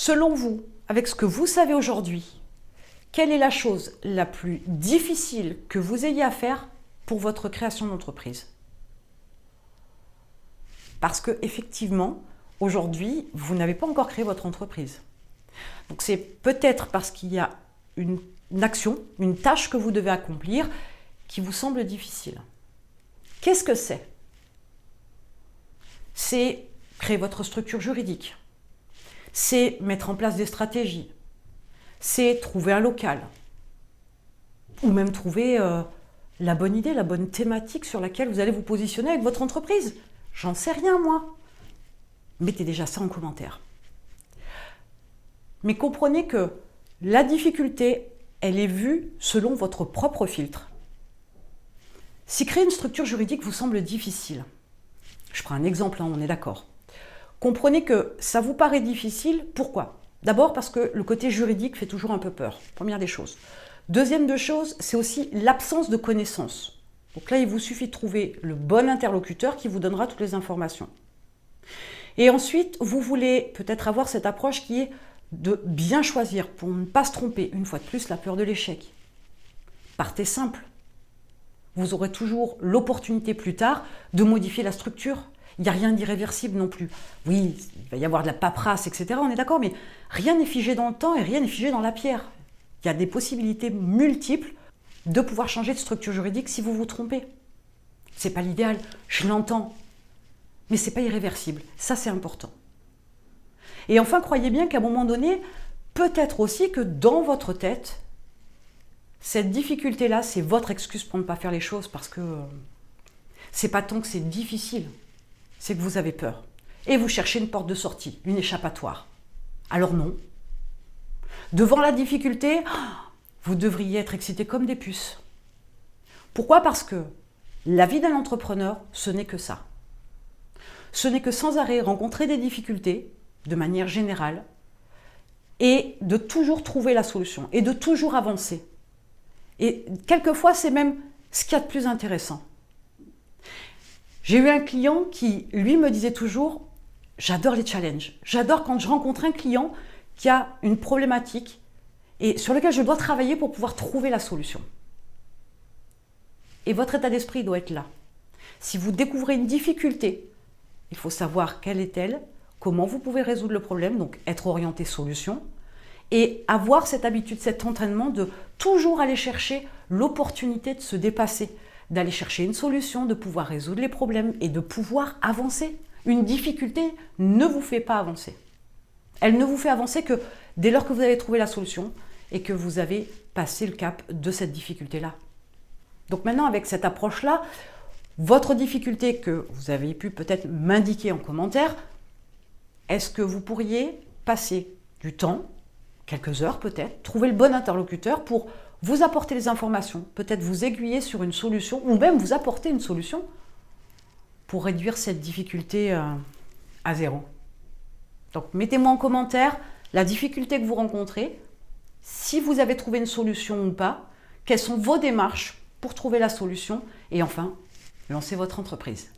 Selon vous, avec ce que vous savez aujourd'hui, quelle est la chose la plus difficile que vous ayez à faire pour votre création d'entreprise? Parce que effectivement, aujourd'hui, vous n'avez pas encore créé votre entreprise. Donc c'est peut-être parce qu'il y a une action, une tâche que vous devez accomplir qui vous semble difficile. Qu'est-ce que c'est? C'est créer votre structure juridique. C'est mettre en place des stratégies. C'est trouver un local. Ou même trouver la bonne idée, la bonne thématique sur laquelle vous allez vous positionner avec votre entreprise. J'en sais rien, moi. Mettez déjà ça en commentaire. Mais comprenez que la difficulté, elle est vue selon votre propre filtre. Si créer une structure juridique vous semble difficile, je prends un exemple, on est d'accord. Comprenez que ça vous paraît difficile, pourquoi? D'abord parce que le côté juridique fait toujours un peu peur, première des choses. Deuxième des choses, c'est aussi l'absence de connaissances. Donc là, il vous suffit de trouver le bon interlocuteur qui vous donnera toutes les informations. Et ensuite, vous voulez peut-être avoir cette approche qui est de bien choisir pour ne pas se tromper. Une fois de plus, la peur de l'échec. Partez simple. Vous aurez toujours l'opportunité plus tard de modifier la structure. Il n'y a rien d'irréversible non plus. Oui, il va y avoir de la paperasse, etc. On est d'accord, mais rien n'est figé dans le temps et rien n'est figé dans la pierre. Il y a des possibilités multiples de pouvoir changer de structure juridique si vous vous trompez. Ce n'est pas l'idéal, je l'entends. Mais ce n'est pas irréversible. Ça, c'est important. Et enfin, croyez bien qu'à un moment donné, peut-être aussi que dans votre tête, cette difficulté-là, c'est votre excuse pour ne pas faire les choses parce que c'est pas tant que c'est difficile, c'est que vous avez peur. Et vous cherchez une porte de sortie, une échappatoire. Alors non. Devant la difficulté, vous devriez être excité comme des puces. Pourquoi? Parce que la vie d'un entrepreneur, ce n'est que ça. Ce n'est que sans arrêt rencontrer des difficultés, de manière générale, et de toujours trouver la solution, et de toujours avancer. Et quelquefois, c'est même ce qu'il y a de plus intéressant. J'ai eu un client qui, lui, me disait toujours « J'adore les challenges. J'adore quand je rencontre un client qui a une problématique et sur laquelle je dois travailler pour pouvoir trouver la solution. » Et votre état d'esprit doit être là. Si vous découvrez une difficulté, il faut savoir quelle est-elle, comment vous pouvez résoudre le problème, donc être orienté solution, et avoir cette habitude, cet entraînement de toujours aller chercher l'opportunité de se dépasser, d'aller chercher une solution, de pouvoir résoudre les problèmes et de pouvoir avancer. Une difficulté ne vous fait pas avancer. Elle ne vous fait avancer que dès lors que vous avez trouvé la solution et que vous avez passé le cap de cette difficulté-là. Donc maintenant, avec cette approche-là, votre difficulté que vous avez pu peut-être m'indiquer en commentaire, est-ce que vous pourriez passer du temps, quelques heures peut-être, trouver le bon interlocuteur pour vous apporter les informations, peut-être vous aiguiller sur une solution ou même vous apporter une solution pour réduire cette difficulté à zéro. Donc mettez-moi en commentaire la difficulté que vous rencontrez, si vous avez trouvé une solution ou pas, quelles sont vos démarches pour trouver la solution et enfin, lancez votre entreprise.